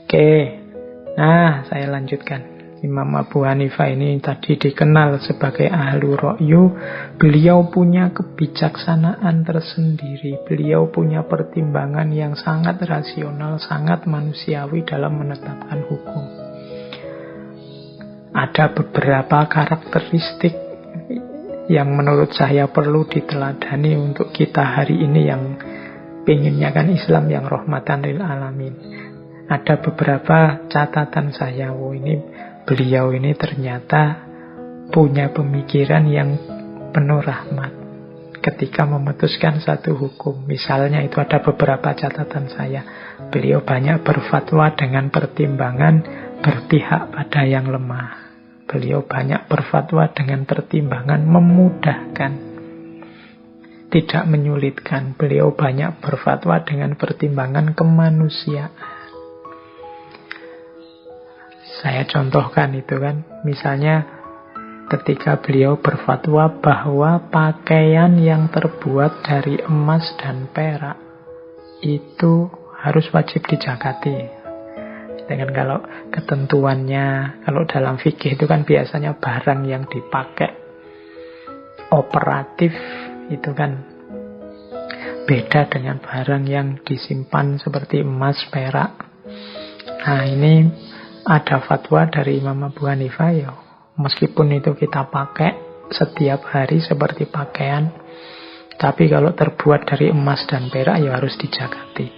Oke, nah saya lanjutkan. Imam Abu Hanifah ini tadi dikenal sebagai ahlu ra'yu. Beliau punya kebijaksanaan tersendiri. Beliau punya pertimbangan yang sangat rasional, sangat manusiawi dalam menetapkan hukum. Ada beberapa karakteristik yang menurut saya perlu diteladani untuk kita hari ini yang pengennya kan Islam yang rahmatan lil alamin. Ada beberapa catatan saya, beliau ini ternyata punya pemikiran yang penuh rahmat ketika memutuskan satu hukum. Misalnya itu ada beberapa catatan saya. Beliau banyak berfatwa dengan pertimbangan berpihak pada yang lemah. Beliau banyak berfatwa dengan pertimbangan memudahkan, tidak menyulitkan. Beliau banyak berfatwa dengan pertimbangan kemanusiaan. Saya contohkan itu kan, misalnya ketika beliau berfatwa bahwa pakaian yang terbuat dari emas dan perak itu harus wajib dijakati. Dengan kalau ketentuannya, kalau dalam fikih itu kan biasanya barang yang dipakai operatif itu kan beda dengan barang yang disimpan seperti emas, perak. Nah ini ada fatwa dari Imam Abu Hanifah ya, meskipun itu kita pakai setiap hari seperti pakaian, tapi kalau terbuat dari emas dan perak ya harus dijakati.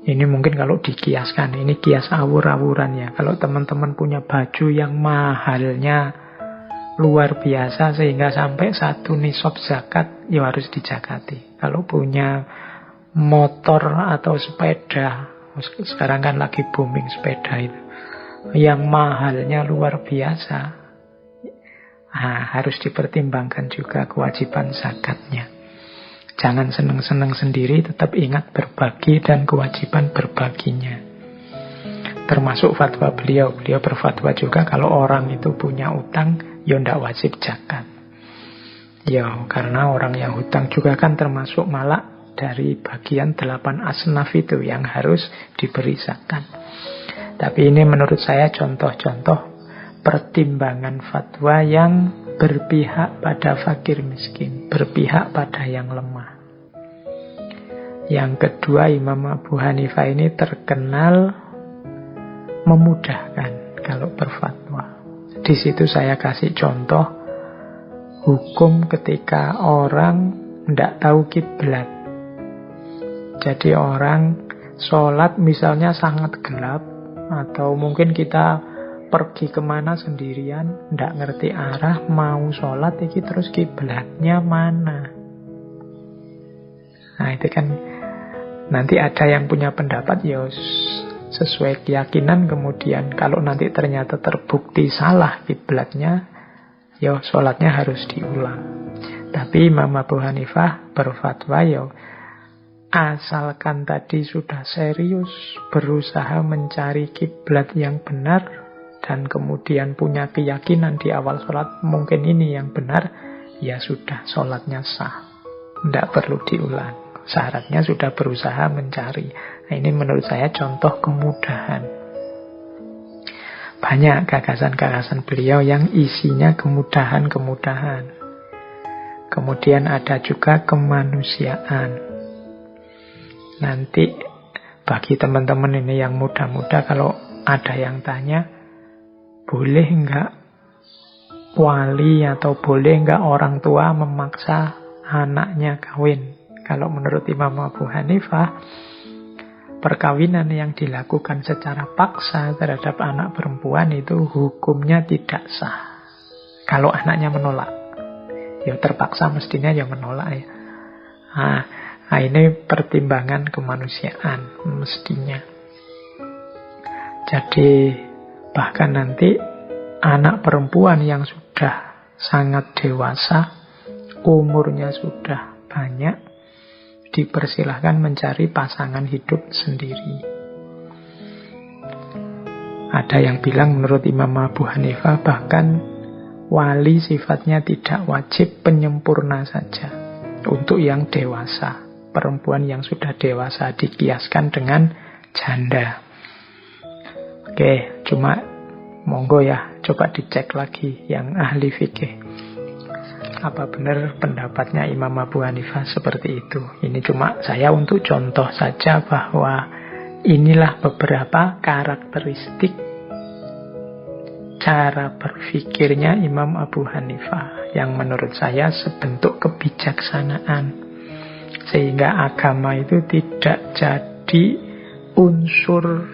Ini mungkin kalau dikiaskan, ini kias awur-awuran ya. Kalau teman-teman punya baju yang mahalnya luar biasa sehingga sampai 1 nisab zakat, ya harus dijakati. Kalau punya motor atau sepeda, sekarang kan lagi booming sepeda itu, yang mahalnya luar biasa, harus dipertimbangkan juga kewajiban zakatnya. Jangan seneng-seneng sendiri, tetap ingat berbagi dan kewajiban berbaginya. Termasuk fatwa beliau. Beliau berfatwa juga kalau orang itu punya utang, ya ndak wajib zakat. Ya, karena orang yang hutang juga kan termasuk malak dari bagian 8 asnaf itu yang harus diberi zakat. Tapi ini menurut saya contoh-contoh pertimbangan fatwa yang berpihak pada fakir miskin, berpihak pada yang lemah. Yang kedua, Imam Abu Hanifah ini terkenal memudahkan kalau berfatwa. Di situ saya kasih contoh hukum ketika orang tidak tahu kiblat. Jadi orang sholat misalnya sangat gelap, atau mungkin kita pergi kemana sendirian, tidak ngerti arah, mau sholat iki terus kiblatnya mana. Nah itu kan nanti ada yang punya pendapat ya sesuai keyakinan, kemudian kalau nanti ternyata terbukti salah kiblatnya, ya sholatnya harus diulang. Tapi Imam Abu Hanifah berfatwa ya asalkan tadi sudah serius berusaha mencari kiblat yang benar, dan kemudian punya keyakinan di awal sholat mungkin ini yang benar, ya sudah sholatnya sah, tidak perlu diulang. Syaratnya sudah berusaha mencari. Nah, ini menurut saya contoh kemudahan. Banyak gagasan-gagasan beliau yang isinya kemudahan-kemudahan. Kemudian ada juga kemanusiaan. Nanti bagi teman-teman ini yang muda-muda, kalau ada yang tanya, boleh enggak wali atau boleh enggak orang tua memaksa anaknya kawin? Kalau menurut Imam Abu Hanifah, perkawinan yang dilakukan secara paksa terhadap anak perempuan itu hukumnya tidak sah. Kalau anaknya menolak, ya terpaksa mestinya ya menolak ya. Nah ini pertimbangan kemanusiaan mestinya. Jadi bahkan nanti anak perempuan yang sudah sangat dewasa, umurnya sudah banyak, dipersilahkan mencari pasangan hidup sendiri. Ada yang bilang menurut Imam Abu Hanifah bahkan wali sifatnya tidak wajib, penyempurna saja untuk yang dewasa. Perempuan yang sudah dewasa dikiaskan dengan janda. Oke, cuma monggo ya, coba dicek lagi yang ahli fikih. Apa benar pendapatnya Imam Abu Hanifah seperti itu? Ini cuma saya untuk contoh saja bahwa inilah beberapa karakteristik cara berpikirnya Imam Abu Hanifah yang menurut saya sebentuk kebijaksanaan. Sehingga agama itu tidak jadi unsur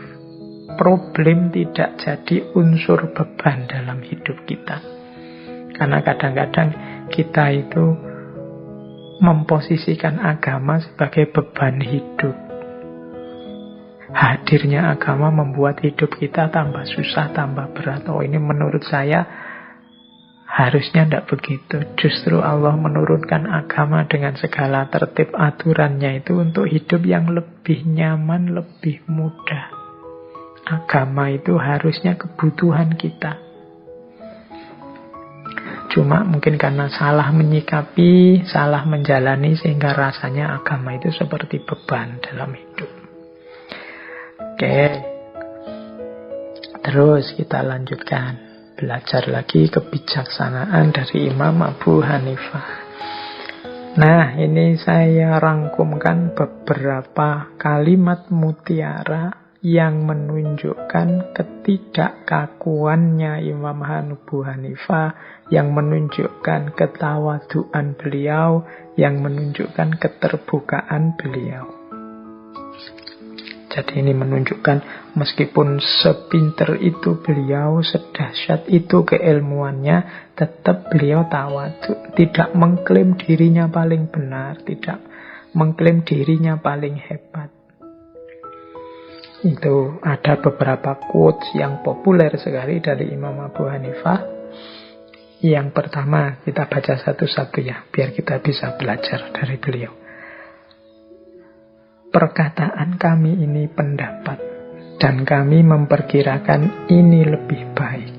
problem, tidak jadi unsur beban dalam hidup kita. Karena kadang-kadang kita itu memposisikan agama sebagai beban hidup. Hadirnya agama membuat hidup kita tambah susah, tambah berat. Oh, ini menurut saya harusnya tidak begitu. Justru Allah menurunkan agama dengan segala tertib aturannya itu untuk hidup yang lebih nyaman, lebih mudah. Agama itu harusnya kebutuhan kita. Cuma mungkin karena salah menyikapi, salah menjalani, sehingga rasanya agama itu seperti beban dalam hidup. Oke. Terus kita lanjutkan. Belajar lagi kebijaksanaan dari Imam Abu Hanifah. Nah, ini saya rangkumkan beberapa kalimat mutiara yang menunjukkan ketidakkakuannya Imam Abu Hanifah, yang menunjukkan ketawaduan beliau, yang menunjukkan keterbukaan beliau. Jadi ini menunjukkan meskipun sepinter itu beliau, sedahsyat itu keilmuannya, tetap beliau tawadu, tidak mengklaim dirinya paling benar, tidak mengklaim dirinya paling hebat. Itu ada beberapa quotes yang populer sekali dari Imam Abu Hanifah. Yang pertama, kita baca satu-satu ya, biar kita bisa belajar dari beliau. Perkataan kami ini pendapat, dan kami memperkirakan ini lebih baik.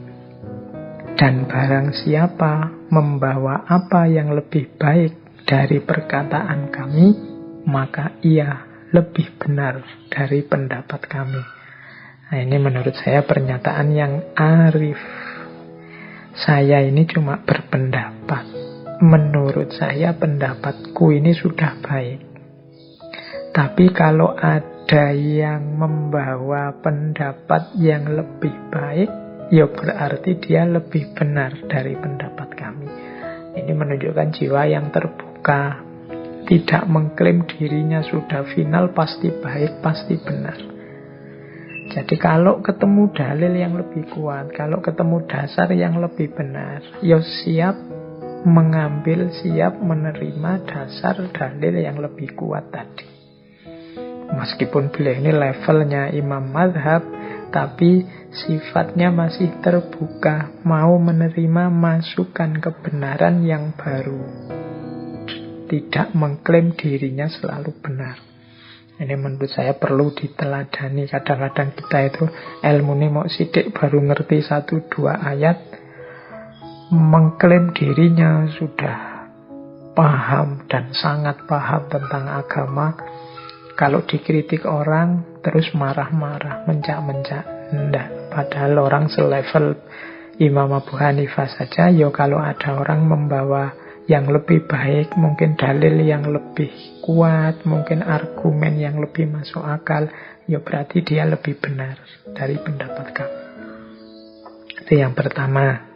Dan barang siapa membawa apa yang lebih baik dari perkataan kami, maka ia lebih benar dari pendapat kami. Nah, ini menurut saya pernyataan yang arif. Saya ini cuma berpendapat. Menurut saya pendapatku ini sudah baik. Tapi kalau ada yang membawa pendapat yang lebih baik, ya berarti dia lebih benar dari pendapat kami. Ini menunjukkan jiwa yang terbuka, tidak mengklaim dirinya sudah final, pasti baik, pasti benar. Jadi kalau ketemu dalil yang lebih kuat, kalau ketemu dasar yang lebih benar, ya siap mengambil, siap menerima dasar dalil yang lebih kuat tadi. Meskipun beliau ini levelnya imam mazhab, tapi sifatnya masih terbuka, mau menerima masukan kebenaran yang baru. Tidak mengklaim dirinya selalu benar. Ini menurut saya perlu diteladani. Kadang-kadang kita itu ilmu ini mau sidik baru ngerti 1-2 ayat, mengklaim dirinya sudah paham dan sangat paham tentang agama. Kalau dikritik orang terus marah-marah, mencak-mencak. Enggak, padahal orang selevel Imam Abu Hanifah saja, ya kalau ada orang membawa yang lebih baik, mungkin dalil yang lebih kuat, mungkin argumen yang lebih masuk akal, ya berarti dia lebih benar dari pendapat kami. Itu yang pertama.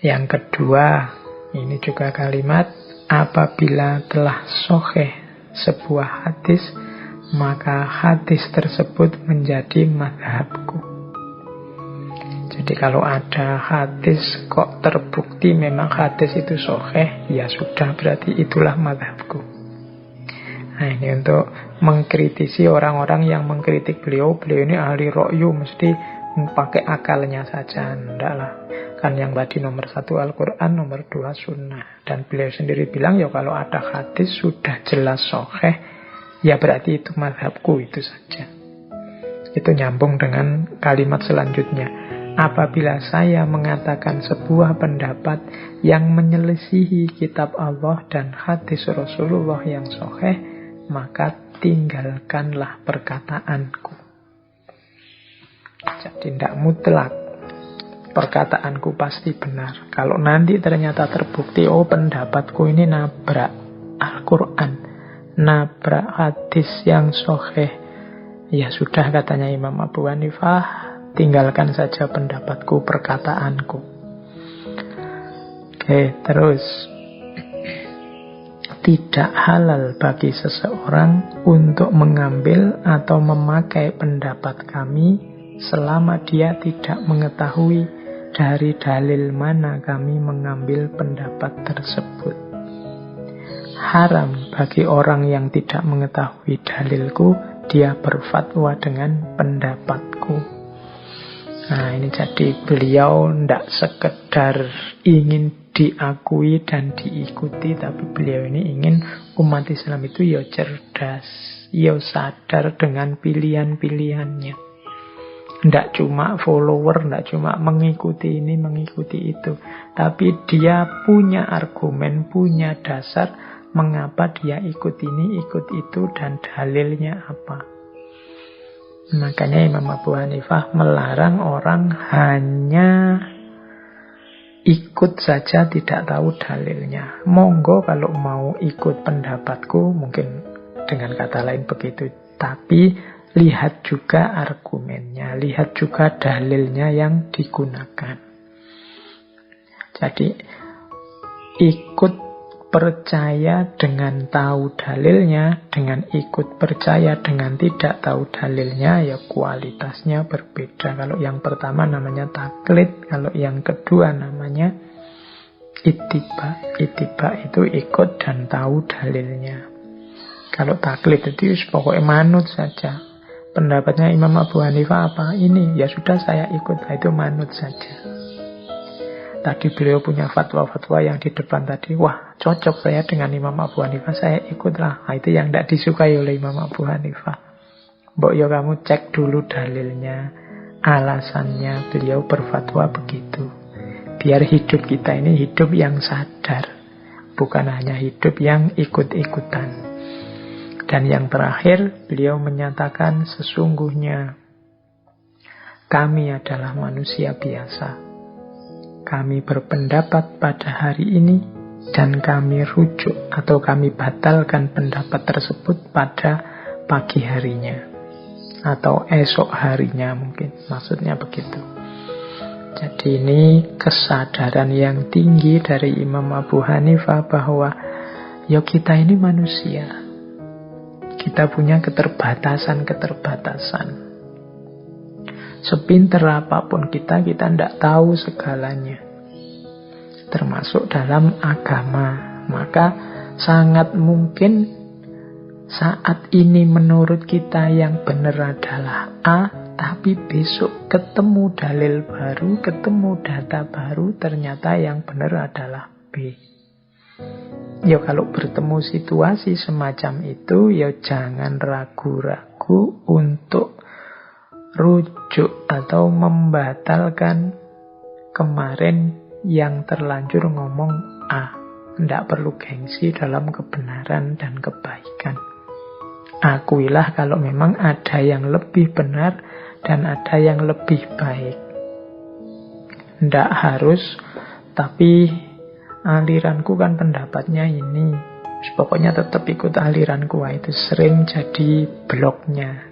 Yang kedua, ini juga kalimat, apabila telah sahih sebuah hadis, maka hadis tersebut menjadi mazhabku. Jadi kalau ada hadis kok terbukti memang hadis itu sahih, ya sudah, berarti itulah mazhabku. Nah, ini untuk mengkritisi orang-orang yang mengkritik beliau ini ahli ra'yu, mesti pakai akalnya saja. Enggak lah. Kan yang tadi nomor 1 Al-Quran, nomor 2 Sunnah. Dan beliau sendiri bilang, ya kalau ada hadis sudah jelas sahih, ya berarti itu mazhabku, itu saja. Itu nyambung dengan kalimat selanjutnya. Apabila saya mengatakan sebuah pendapat yang menyelisihi kitab Allah dan hadis Rasulullah yang sahih, maka tinggalkanlah perkataanku. Jadi tidak mutlak perkataanku pasti benar. Kalau nanti ternyata terbukti, oh pendapatku ini nabrak Al-Quran, nabrak hadis yang sahih, ya sudah, katanya Imam Abu Hanifah, tinggalkan saja pendapatku, perkataanku. Oke, terus. Tidak halal bagi seseorang untuk mengambil atau memakai pendapat kami selama dia tidak mengetahui dari dalil mana kami mengambil pendapat tersebut. Haram bagi orang yang tidak mengetahui dalilku, dia berfatwa dengan pendapatku. Nah, ini jadi beliau tidak sekedar ingin diakui dan diikuti, tapi beliau ini ingin umat Islam itu ya cerdas, ya sadar dengan pilihan-pilihannya. Tidak cuma follower, tidak cuma mengikuti ini, mengikuti itu, tapi dia punya argumen, punya dasar mengapa dia ikut ini, ikut itu, dan dalilnya apa. Makanya Imam Abu Hanifah melarang orang hanya ikut saja tidak tahu dalilnya. Monggo kalau mau ikut pendapatku, mungkin dengan kata lain begitu, tapi lihat juga argumennya, lihat juga dalilnya yang digunakan. Jadi ikut percaya dengan tahu dalilnya, dengan ikut percaya dengan tidak tahu dalilnya, ya kualitasnya berbeda. Kalau yang pertama namanya taklid, kalau yang kedua namanya ittiba. Ittiba itu ikut dan tahu dalilnya. Kalau taklid itu pokoknya manut saja. Pendapatnya Imam Abu Hanifah apa? Ini, ya sudah saya ikut, itu manut saja. Tadi beliau punya fatwa-fatwa yang di depan tadi, wah cocok saya dengan Imam Abu Hanifah, saya ikutlah. Nah, itu yang tidak disukai oleh Imam Abu Hanifah. Mbok ya kamu cek dulu dalilnya, alasannya beliau berfatwa begitu. Biar hidup kita ini hidup yang sadar, bukan hanya hidup yang ikut-ikutan. Dan yang terakhir, beliau menyatakan sesungguhnya kami adalah manusia biasa. Kami berpendapat pada hari ini dan kami rujuk atau kami batalkan pendapat tersebut pada pagi harinya atau esok harinya, mungkin maksudnya begitu. Jadi ini kesadaran yang tinggi dari Imam Abu Hanifah bahwa ya kita ini manusia, kita punya keterbatasan. Sepinter apapun kita tidak tahu segalanya. Termasuk dalam agama. Maka sangat mungkin saat ini menurut kita yang benar adalah A, tapi besok ketemu dalil baru, ketemu data baru, ternyata yang benar adalah B. Ya kalau bertemu situasi semacam itu, ya jangan ragu-ragu untuk rujuk atau membatalkan kemarin yang terlanjur ngomong A. Tidak perlu gengsi dalam kebenaran dan kebaikan. Akuilah kalau memang ada yang lebih benar dan ada yang lebih baik. Tidak harus, tapi aliranku kan pendapatnya ini, pokoknya tetap ikut aliranku. Itu sering jadi bloknya,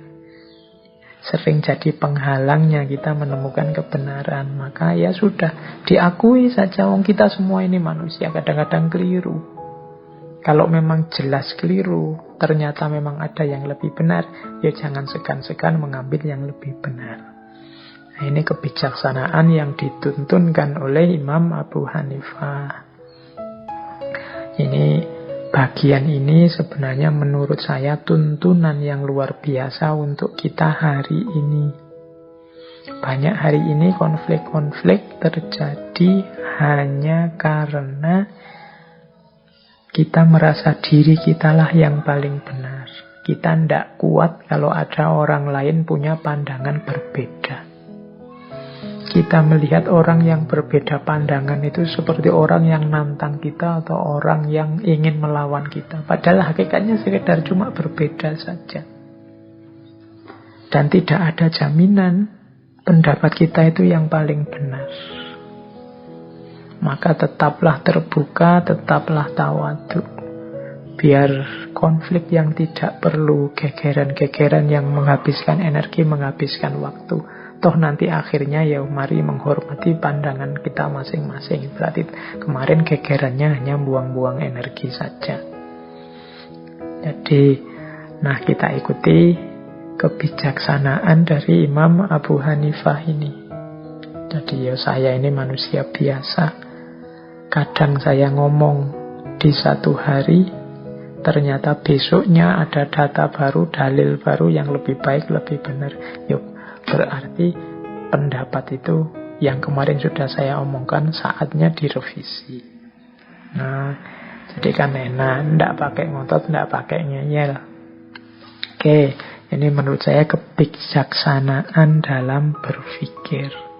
sering jadi penghalangnya kita menemukan kebenaran. Maka ya sudah, diakui saja, wong kita semua ini manusia, kadang-kadang keliru. Kalau memang jelas keliru, ternyata memang ada yang lebih benar, ya jangan segan-segan mengambil yang lebih benar. Nah, ini kebijaksanaan yang dituntunkan oleh Imam Abu Hanifah. Ini bagian ini sebenarnya menurut saya tuntunan yang luar biasa untuk kita hari ini. Banyak hari ini konflik-konflik terjadi hanya karena kita merasa diri kitalah yang paling benar. Kita tidak kuat kalau ada orang lain punya pandangan berbeda. Kita melihat orang yang berbeda pandangan itu seperti orang yang nantang kita atau orang yang ingin melawan kita. Padahal hakikatnya sekedar cuma berbeda saja. Dan tidak ada jaminan pendapat kita itu yang paling benar. Maka tetaplah terbuka, tetaplah tawadu. Biar konflik yang tidak perlu, gegeran-gegeran yang menghabiskan energi, menghabiskan waktu. Toh nanti akhirnya ya mari menghormati pandangan kita masing-masing. Berarti kemarin gegerannya hanya buang-buang energi saja. Jadi, nah kita ikuti kebijaksanaan dari Imam Abu Hanifah ini. Jadi ya saya ini manusia biasa. Kadang saya ngomong di satu hari, ternyata besoknya ada data baru, dalil baru yang lebih baik, lebih benar. Yuk, berarti pendapat itu yang kemarin sudah saya omongkan saatnya direvisi. Nah, jadi kan enak, ndak pakai ngotot, ndak pakai ngeyel. Oke, ini menurut saya kebijaksanaan dalam berpikir.